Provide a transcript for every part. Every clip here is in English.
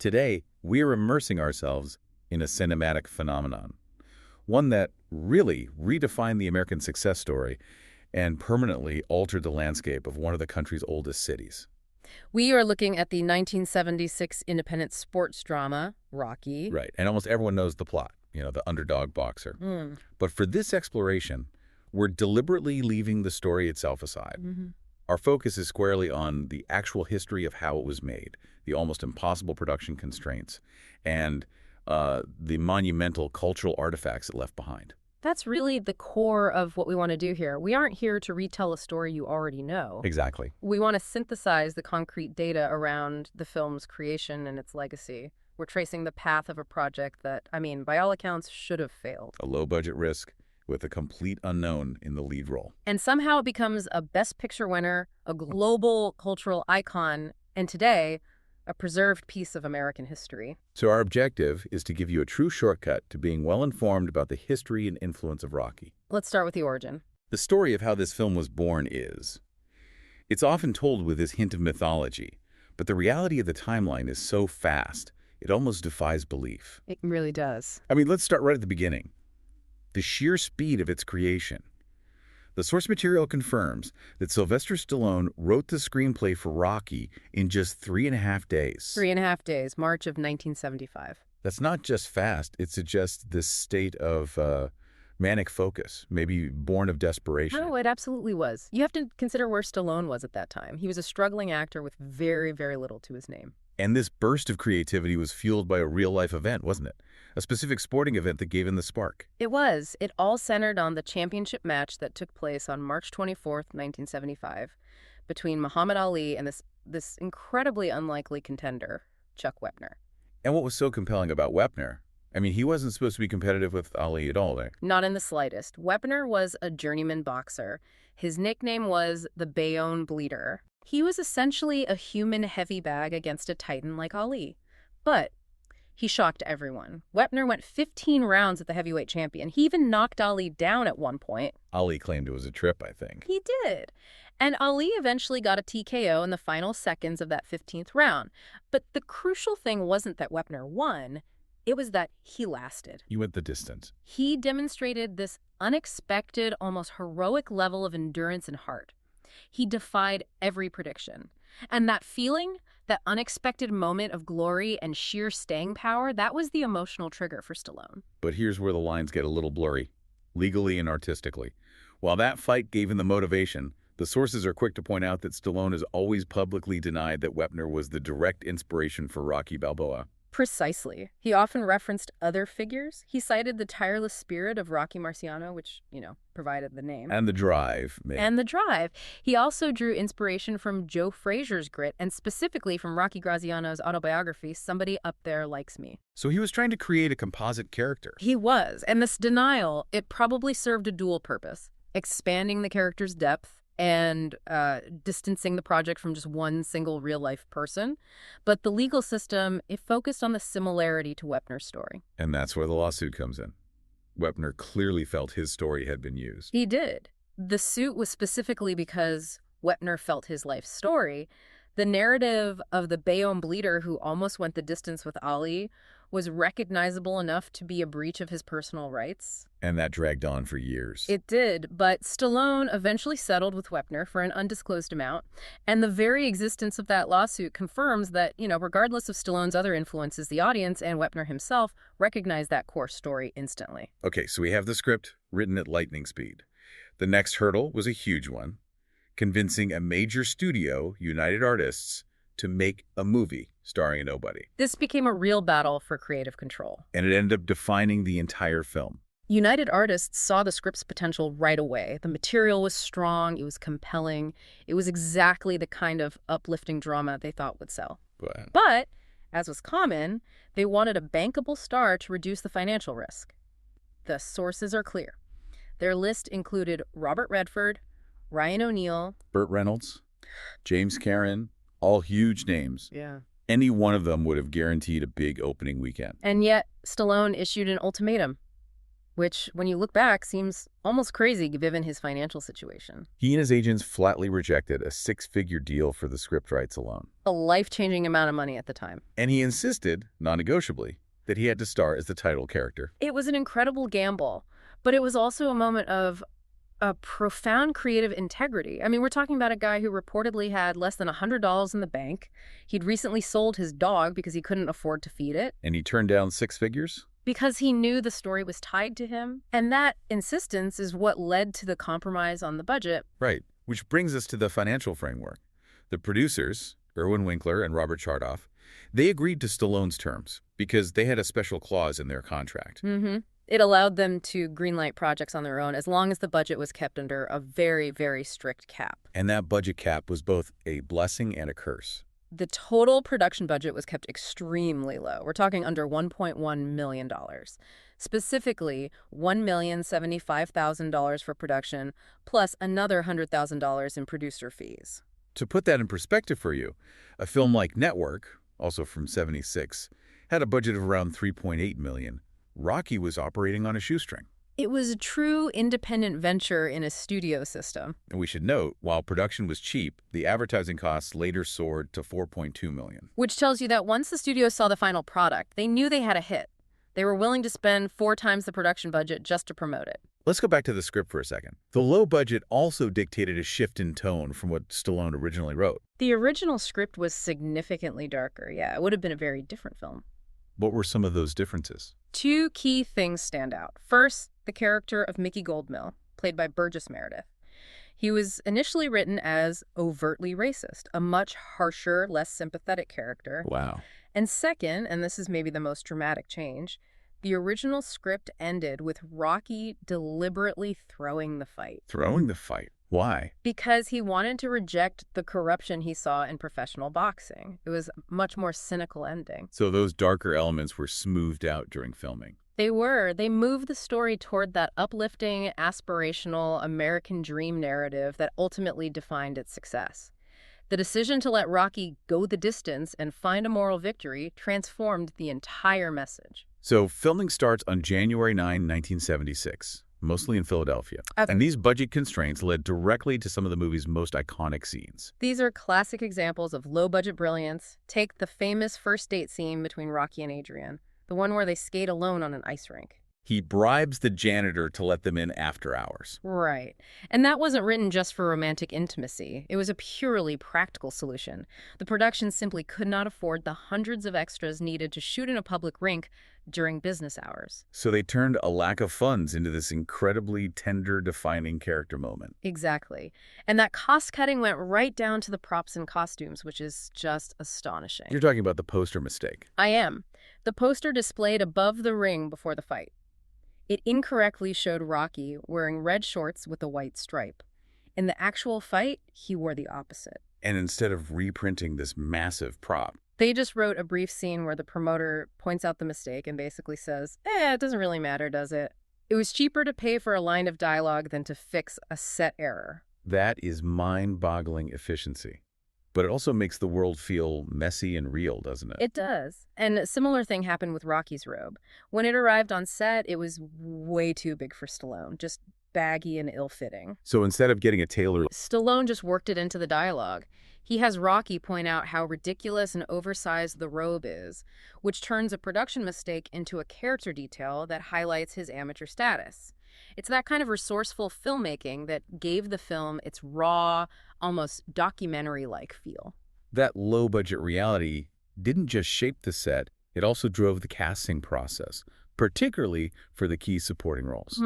Today, we are immersing ourselves in a cinematic phenomenon, one that really redefined the American success story and permanently altered the landscape of one of the country's oldest cities. We are looking at the 1976 independent sports drama, Rocky. Right, and almost everyone knows the plot, the underdog boxer. But for this exploration, we're deliberately leaving the story itself aside. Our focus is squarely on the actual history of how it was made, the almost impossible production constraints, and the monumental cultural artifacts it left behind. That's really the core of what we want to do here. We aren't here to retell a story you already know. Exactly. We want to synthesize the concrete data around the film's creation and its legacy. We're tracing the path of a project that, by all accounts, should have failed. A low-budget risk with a complete unknown in the lead role. And somehow it becomes a Best Picture winner, a global cultural icon, and today, a preserved piece of American history. So our objective is to give you a true shortcut to being well-informed about the history and influence of Rocky. Let's start with the origin. The story of how this film was born it's often told with this hint of mythology, but the reality of the timeline is so fast, it almost defies belief. It really does. Let's start right at the beginning. The sheer speed of its creation. The source material confirms that Sylvester Stallone wrote the screenplay for Rocky in just 3.5 days. 3.5 days, March of 1975. That's not just fast. It suggests this state of manic focus, maybe born of desperation. No, it absolutely was. You have to consider where Stallone was at that time. He was a struggling actor with very, very little to his name. And this burst of creativity was fueled by a real-life event, wasn't it? A specific sporting event that gave him the spark. It was. It all centered on the championship match that took place on March 24th, 1975, between Muhammad Ali and this incredibly unlikely contender, Chuck Wepner. And what was so compelling about Wepner? He wasn't supposed to be competitive with Ali at all, right? Not in the slightest. Wepner was a journeyman boxer. His nickname was the Bayonne Bleeder. He was essentially a human heavy bag against a titan like Ali. But he shocked everyone. Wepner went 15 rounds at the heavyweight champion. He even knocked Ali down at one point. Ali claimed it was a trip, I think. He did. And Ali eventually got a TKO in the final seconds of that 15th round. But the crucial thing wasn't that Wepner won. It was that he lasted. He went the distance. He demonstrated this unexpected, almost heroic level of endurance and heart. He defied every prediction. And that feeling, that unexpected moment of glory and sheer staying power, that was the emotional trigger for Stallone. But here's where the lines get a little blurry, legally and artistically. While that fight gave him the motivation, the sources are quick to point out that Stallone has always publicly denied that Wepner was the direct inspiration for Rocky Balboa. Precisely. He often referenced other figures. He cited the tireless spirit of Rocky Marciano, which, provided the name. And the drive. And the drive. He also drew inspiration from Joe Frazier's grit, and specifically from Rocky Graziano's autobiography, Somebody Up There Likes Me. So he was trying to create a composite character. He was. And this denial, it probably served a dual purpose, expanding the character's depth and distancing the project from just one single real-life person. But the legal system, it focused on the similarity to Wepner's story. And that's where the lawsuit comes in. Wepner clearly felt his story had been used. He did. The suit was specifically because Wepner felt his life story. The narrative of the Bayonne Bleeder who almost went the distance with Ali was recognizable enough to be a breach of his personal rights. And that dragged on for years. It did, but Stallone eventually settled with Wepner for an undisclosed amount, and the very existence of that lawsuit confirms that, regardless of Stallone's other influences, the audience and Wepner himself recognized that core story instantly. Okay, so we have the script written at lightning speed. The next hurdle was a huge one, convincing a major studio, United Artists, to make a movie starring a nobody. This became a real battle for creative control. And it ended up defining the entire film. United Artists saw the script's potential right away. The material was strong, it was compelling, it was exactly the kind of uplifting drama they thought would sell. But, as was common, they wanted a bankable star to reduce the financial risk. The sources are clear. Their list included Robert Redford, Ryan O'Neal, Burt Reynolds, James Cameron, all huge names. Yeah. Any one of them would have guaranteed a big opening weekend. And yet, Stallone issued an ultimatum. which, when you look back, seems almost crazy given his financial situation. He and his agents flatly rejected a six-figure deal for the script rights alone. A life-changing amount of money at the time. And he insisted, non-negotiably, that he had to star as the title character. It was an incredible gamble, but it was also a moment of a profound creative integrity. I mean, we're talking about a guy who reportedly had less than $100 in the bank. He'd recently sold his dog because he couldn't afford to feed it. And he turned down six figures? Because he knew the story was tied to him. And that insistence is what led to the compromise on the budget. Right, which brings us to the financial framework. The producers, Irwin Winkler and Robert Chartoff, they agreed to Stallone's terms because they had a special clause in their contract. It allowed them to greenlight projects on their own as long as the budget was kept under a very, very strict cap. And that budget cap was both a blessing and a curse. The total production budget was kept extremely low. We're talking under $1.1 million. Specifically, $1,075,000 for production, plus another $100,000 in producer fees. To put that in perspective for you, a film like Network, also from '76, had a budget of around $3.8 million. Rocky was operating on a shoestring. It was a true independent venture in a studio system. And we should note, while production was cheap, the advertising costs later soared to $4.2 million. Which tells you that once the studio saw the final product, they knew they had a hit. They were willing to spend 4 times the production budget just to promote it. Let's go back to the script for a second. The low budget also dictated a shift in tone from what Stallone originally wrote. The original script was significantly darker. Yeah, it would have been a very different film. What were some of those differences? 2 key things stand out. First, the character of Mickey Goldmill, played by Burgess Meredith. He was initially written as overtly racist, a much harsher, less sympathetic character. Wow. And second, and this is maybe the most dramatic change, the original script ended with Rocky deliberately throwing the fight. Throwing the fight? Why? Because he wanted to reject the corruption he saw in professional boxing. It was a much more cynical ending. So those darker elements were smoothed out during filming. They were. They moved the story toward that uplifting, aspirational American dream narrative that ultimately defined its success. The decision to let Rocky go the distance and find a moral victory transformed the entire message. So filming starts on January 9, 1976. Mostly in Philadelphia. Okay. And these budget constraints led directly to some of the movie's most iconic scenes. These are classic examples of low-budget brilliance. Take the famous first date scene between Rocky and Adrian, the one where they skate alone on an ice rink. He bribes the janitor to let them in after hours. Right. And that wasn't written just for romantic intimacy. It was a purely practical solution. The production simply could not afford the hundreds of extras needed to shoot in a public rink during business hours. So they turned a lack of funds into this incredibly tender, defining character moment. Exactly. And that cost-cutting went right down to the props and costumes, which is just astonishing. You're talking about the poster mistake. I am. The poster displayed above the ring before the fight. It incorrectly showed Rocky wearing red shorts with a white stripe. In the actual fight, he wore the opposite. And instead of reprinting this massive prop, they just wrote a brief scene where the promoter points out the mistake and basically says, it doesn't really matter, does it? It was cheaper to pay for a line of dialogue than to fix a set error. That is mind-boggling efficiency. But it also makes the world feel messy and real, doesn't it? It does. And a similar thing happened with Rocky's robe. When it arrived on set, it was way too big for Stallone, just baggy and ill-fitting. So instead of getting a tailor, Stallone just worked it into the dialogue. He has Rocky point out how ridiculous and oversized the robe is, which turns a production mistake into a character detail that highlights his amateur status. It's that kind of resourceful filmmaking that gave the film its raw, almost documentary-like feel. That low-budget reality didn't just shape the set, it also drove the casting process, particularly for the key supporting roles.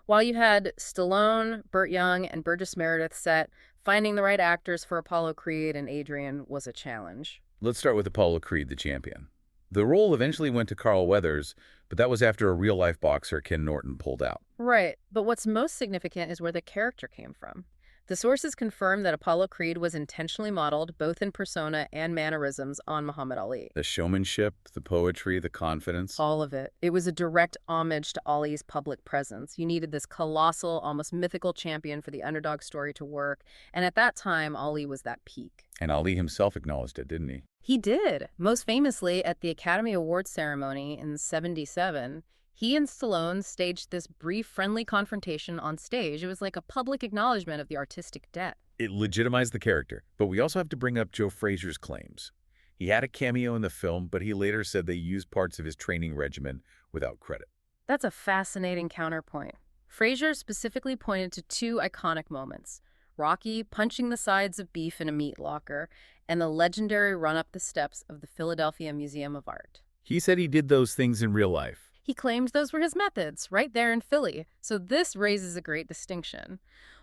While you had Stallone, Burt Young, and Burgess Meredith set, finding the right actors for Apollo Creed and Adrian was a challenge. Let's start with Apollo Creed, the champion. The role eventually went to Carl Weathers, but that was after a real-life boxer, Ken Norton, pulled out. Right, but what's most significant is where the character came from. The sources confirm that Apollo Creed was intentionally modeled, both in persona and mannerisms, on Muhammad Ali. The showmanship, the poetry, the confidence. All of it. It was a direct homage to Ali's public presence. You needed this colossal, almost mythical champion for the underdog story to work, and at that time, Ali was that peak. And Ali himself acknowledged it, didn't he? He did. Most famously, at the Academy Awards ceremony in '77, He and Stallone staged this brief, friendly confrontation on stage. It was like a public acknowledgement of the artistic debt. It legitimized the character, but we also have to bring up Joe Frazier's claims. He had a cameo in the film, but he later said they used parts of his training regimen without credit. That's a fascinating counterpoint. Frazier specifically pointed to two iconic moments: Rocky punching the sides of beef in a meat locker, and the legendary run up the steps of the Philadelphia Museum of Art. He said he did those things in real life. He claimed those were his methods, right there in Philly, so this raises a great distinction.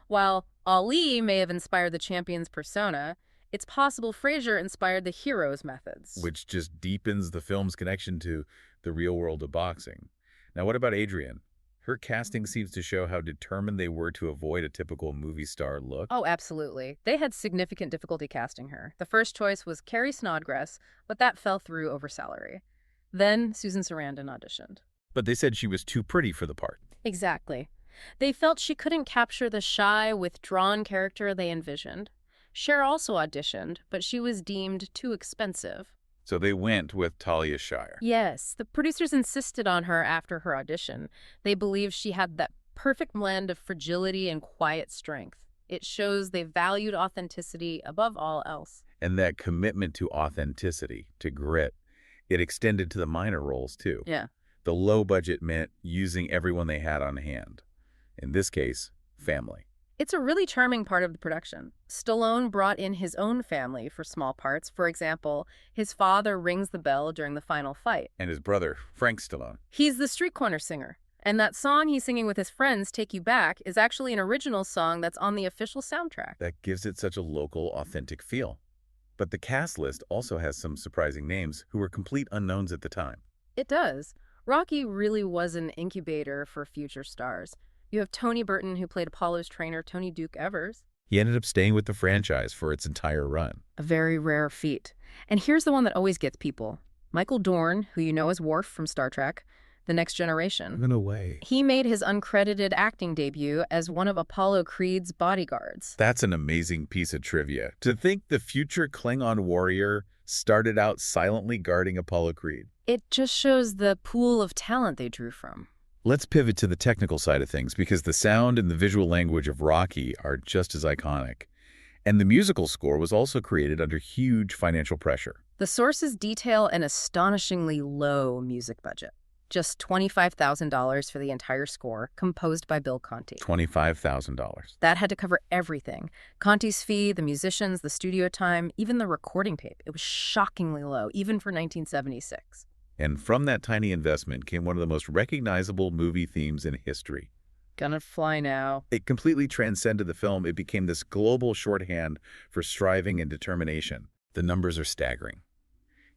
While Ali may have inspired the champion's persona, it's possible Frazier inspired the hero's methods. Which just deepens the film's connection to the real world of boxing. Now, what about Adrienne? Her casting seems to show how determined they were to avoid a typical movie star look. Oh, absolutely. They had significant difficulty casting her. The first choice was Carrie Snodgrass, but that fell through over salary. Then Susan Sarandon auditioned. But they said she was too pretty for the part. Exactly. They felt she couldn't capture the shy, withdrawn character they envisioned. Cher also auditioned, but she was deemed too expensive. So they went with Talia Shire. Yes, the producers insisted on her after her audition. They believed she had that perfect blend of fragility and quiet strength. It shows they valued authenticity above all else. And that commitment to authenticity, to grit, it extended to the minor roles too. Yeah. The low budget meant using everyone they had on hand. In this case, family. It's a really charming part of the production. Stallone brought in his own family for small parts. For example, his father rings the bell during the final fight. And his brother, Frank Stallone. He's the street corner singer. And that song he's singing with his friends, Take You Back, is actually an original song that's on the official soundtrack. That gives it such a local, authentic feel. But the cast list also has some surprising names who were complete unknowns at the time. It does. Rocky really was an incubator for future stars. You have Tony Burton, who played Apollo's trainer, Tony Duke Evers. He ended up staying with the franchise for its entire run. A very rare feat. And here's the one that always gets people. Michael Dorn, who you know as Worf from Star Trek, The Next Generation. In a way. He made his uncredited acting debut as one of Apollo Creed's bodyguards. That's an amazing piece of trivia. To think the future Klingon warrior started out silently guarding Apollo Creed. It just shows the pool of talent they drew from. Let's pivot to the technical side of things, because the sound and the visual language of Rocky are just as iconic. And the musical score was also created under huge financial pressure. The sources detail an astonishingly low music budget. Just $25,000 for the entire score, composed by Bill Conti. $25,000. That had to cover everything. Conti's fee, the musicians, the studio time, even the recording tape. It was shockingly low, even for 1976. And from that tiny investment came one of the most recognizable movie themes in history. Gonna Fly Now. It completely transcended the film. It became this global shorthand for striving and determination. The numbers are staggering.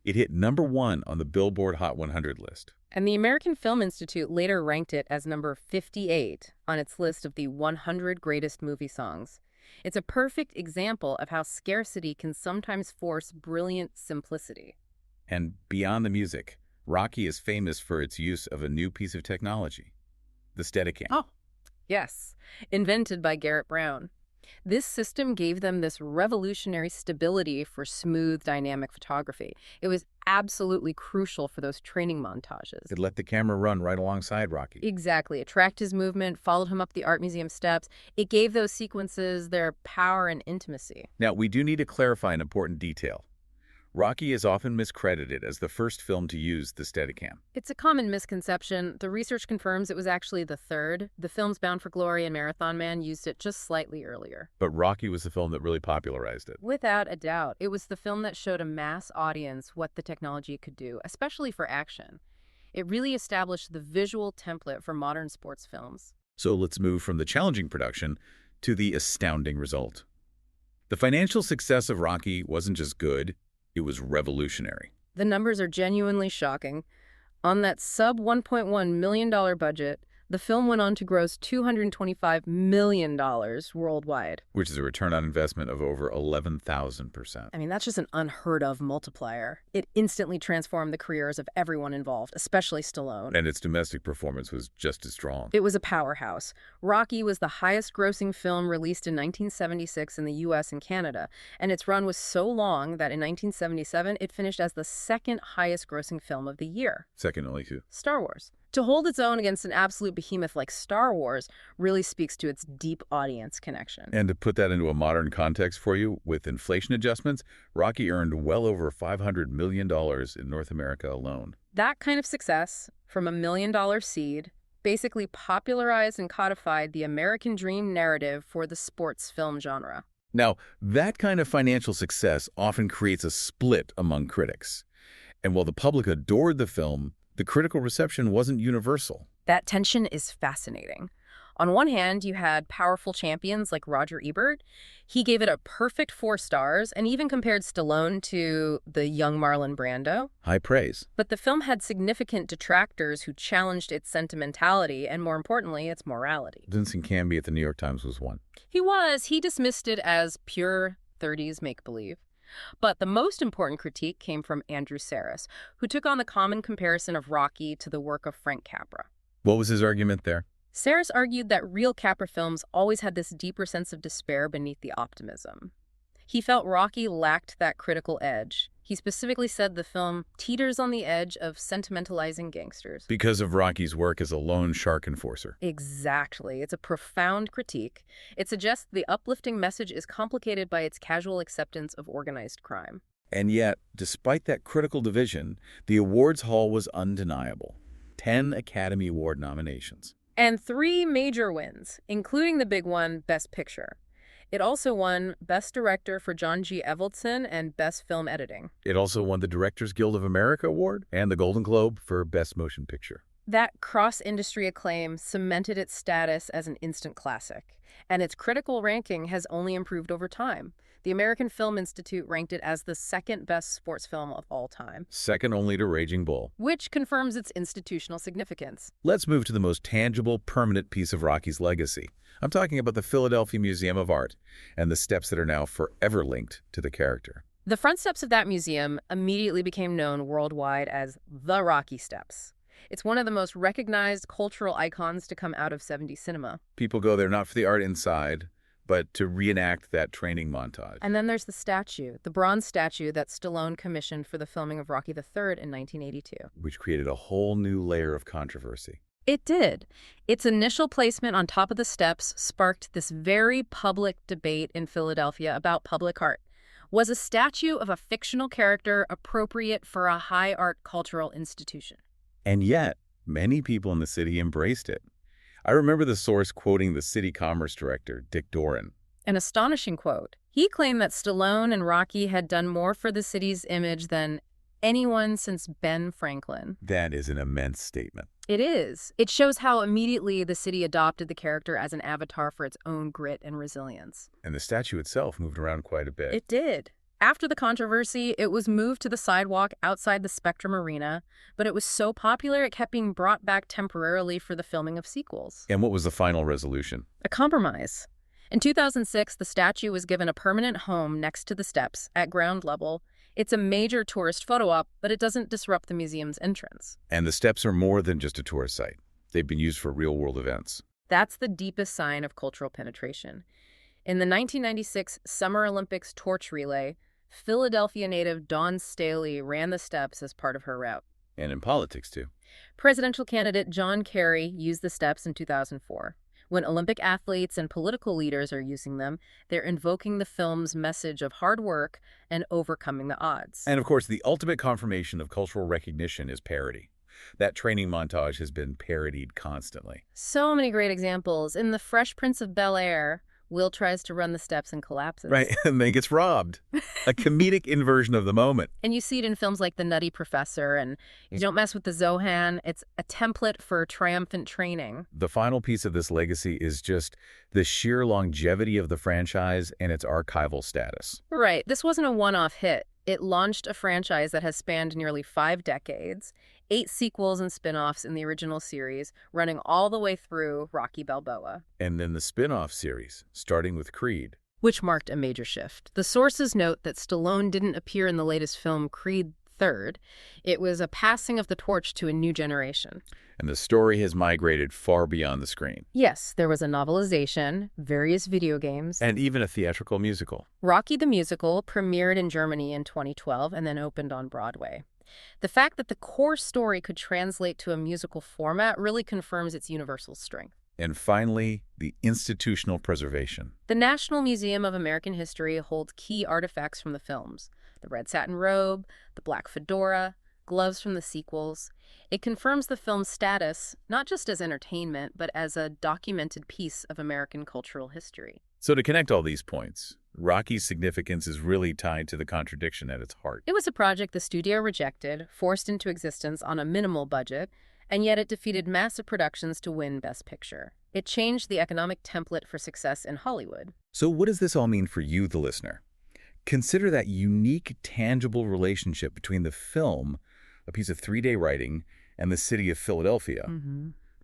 It hit #1 on the Billboard Hot 100 list. And the American Film Institute later ranked it as number 58 on its list of the 100 greatest movie songs. It's a perfect example of how scarcity can sometimes force brilliant simplicity. And beyond the music, Rocky is famous for its use of a new piece of technology, the Steadicam. Oh, yes. Invented by Garrett Brown. This system gave them this revolutionary stability for smooth, dynamic photography. It was absolutely crucial for those training montages. It let the camera run right alongside Rocky. Exactly. It tracked his movement, followed him up the art museum steps. It gave those sequences their power and intimacy. Now, we do need to clarify an important detail. Rocky is often miscredited as the first film to use the Steadicam. It's a common misconception. The research confirms it was actually the third. The films Bound for Glory and Marathon Man used it just slightly earlier. But Rocky was the film that really popularized it. Without a doubt. It was the film that showed a mass audience what the technology could do, especially for action. It really established the visual template for modern sports films. So let's move from the challenging production to the astounding result. The financial success of Rocky wasn't just good. It was revolutionary. The numbers are genuinely shocking. On that sub-$1.1 million budget, the film went on to gross $225 million worldwide. Which is a return on investment of over 11,000%. I mean, that's just an unheard of multiplier. It instantly transformed the careers of everyone involved, especially Stallone. And its domestic performance was just as strong. It was a powerhouse. Rocky was the highest grossing film released in 1976 in the U.S. and Canada, and its run was so long that in 1977 it finished as the second highest grossing film of the year. Second only to Star Wars. To hold its own against an absolute behemoth like Star Wars really speaks to its deep audience connection. And to put that into a modern context for you, with inflation adjustments, Rocky earned well over $500 million in North America alone. That kind of success, from $1 million seed, basically popularized and codified the American dream narrative for the sports film genre. Now, that kind of financial success often creates a split among critics. And while the public adored the film, the critical reception wasn't universal. That tension is fascinating. On one hand, you had powerful champions like Roger Ebert. He gave it a perfect 4 stars and even compared Stallone to the young Marlon Brando. High praise. But the film had significant detractors who challenged its sentimentality and, more importantly, its morality. Vincent Canby at the New York Times was one. He dismissed it as pure 30s make-believe. But the most important critique came from Andrew Sarris, who took on the common comparison of Rocky to the work of Frank Capra. What was his argument there? Sarris argued that real Capra films always had this deeper sense of despair beneath the optimism. He felt Rocky lacked that critical edge. He specifically said the film teeters on the edge of sentimentalizing gangsters. Because of Rocky's work as a lone shark enforcer. Exactly. It's a profound critique. It suggests the uplifting message is complicated by its casual acceptance of organized crime. And yet, despite that critical division, the awards haul was undeniable. 10 Academy Award nominations. And 3 major wins, including the big one, Best Picture. It also won Best Director for John G. Avildsen and Best Film Editing. It also won the Directors Guild of America Award and the Golden Globe for Best Motion Picture. That cross-industry acclaim cemented its status as an instant classic, and its critical ranking has only improved over time. The American Film Institute ranked it as the 2nd best sports film of all time. Second only to Raging Bull. Which confirms its institutional significance. Let's move to the most tangible, permanent piece of Rocky's legacy. I'm talking about the Philadelphia Museum of Art and the steps that are now forever linked to the character. The front steps of that museum immediately became known worldwide as the Rocky Steps. It's one of the most recognized cultural icons to come out of 70s cinema. People go there not for the art inside, but to reenact that training montage. And then there's the statue, the bronze statue that Stallone commissioned for the filming of Rocky III in 1982. Which created a whole new layer of controversy. It did. Its initial placement on top of the steps sparked this very public debate in Philadelphia about public art. Was a statue of a fictional character appropriate for a high art cultural institution? And yet, many people in the city embraced it. I remember the source quoting the city commerce director, Dick Doran. An astonishing quote. He claimed that Stallone and Rocky had done more for the city's image than anyone since Ben Franklin. That is an immense statement. It is. It shows how immediately the city adopted the character as an avatar for its own grit and resilience. And the statue itself moved around quite a bit. It did. After the controversy, it was moved to the sidewalk outside the Spectrum Arena, but it was so popular it kept being brought back temporarily for the filming of sequels. And what was the final resolution? A compromise. In 2006, the statue was given a permanent home next to the steps at ground level. It's a major tourist photo op, but it doesn't disrupt the museum's entrance. And the steps are more than just a tourist site. They've been used for real-world events. That's the deepest sign of cultural penetration. In the 1996 Summer Olympics torch relay, Philadelphia native Dawn Staley ran the steps as part of her route. And in politics, too. Presidential candidate John Kerry used the steps in 2004. When Olympic athletes and political leaders are using them, they're invoking the film's message of hard work and overcoming the odds. And of course, the ultimate confirmation of cultural recognition is parody. That training montage has been parodied constantly. So many great examples. In The Fresh Prince of Bel-Air, Will tries to run the steps and collapses. Right, and then gets robbed. A comedic inversion of the moment. And you see it in films like The Nutty Professor and You Don't Mess with the Zohan. It's a template for triumphant training. The final piece of this legacy is just the sheer longevity of the franchise and its archival status. Right. This wasn't a one-off hit. It launched a franchise that has spanned nearly 5 decades, 8 sequels and spin-offs in the original series, running all the way through Rocky Balboa. And then the spin-off series, starting with Creed. Which marked a major shift. The sources note that Stallone didn't appear in the latest film, Creed III. It was a passing of the torch to a new generation. And the story has migrated far beyond the screen. Yes, there was a novelization, various video games, and even a theatrical musical. Rocky the Musical premiered in Germany in 2012 and then opened on Broadway. The fact that the core story could translate to a musical format really confirms its universal strength. And finally, the institutional preservation. The National Museum of American History holds key artifacts from the films: the red satin robe, the black fedora, gloves from the sequels. It confirms the film's status not just as entertainment, but as a documented piece of American cultural history. So to connect all these points, Rocky's significance is really tied to the contradiction at its heart. It was a project the studio rejected, forced into existence on a minimal budget, and yet it defeated massive productions to win Best Picture. It changed the economic template for success in Hollywood. So what does this all mean for you, the listener? Consider that unique, tangible relationship between the film, a piece of 3-day writing, and the city of Philadelphia.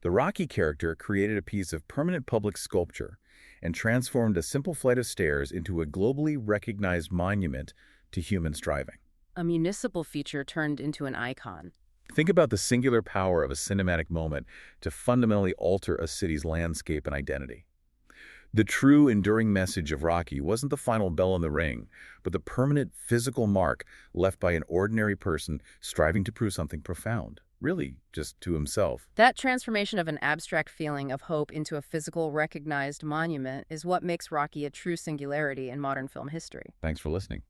The Rocky character created a piece of permanent public sculpture and transformed a simple flight of stairs into a globally recognized monument to human striving. A municipal feature turned into an icon. Think about the singular power of a cinematic moment to fundamentally alter a city's landscape and identity. The true, enduring message of Rocky wasn't the final bell in the ring, but the permanent physical mark left by an ordinary person striving to prove something profound, really just to himself. That transformation of an abstract feeling of hope into a physical, recognized monument is what makes Rocky a true singularity in modern film history. Thanks for listening.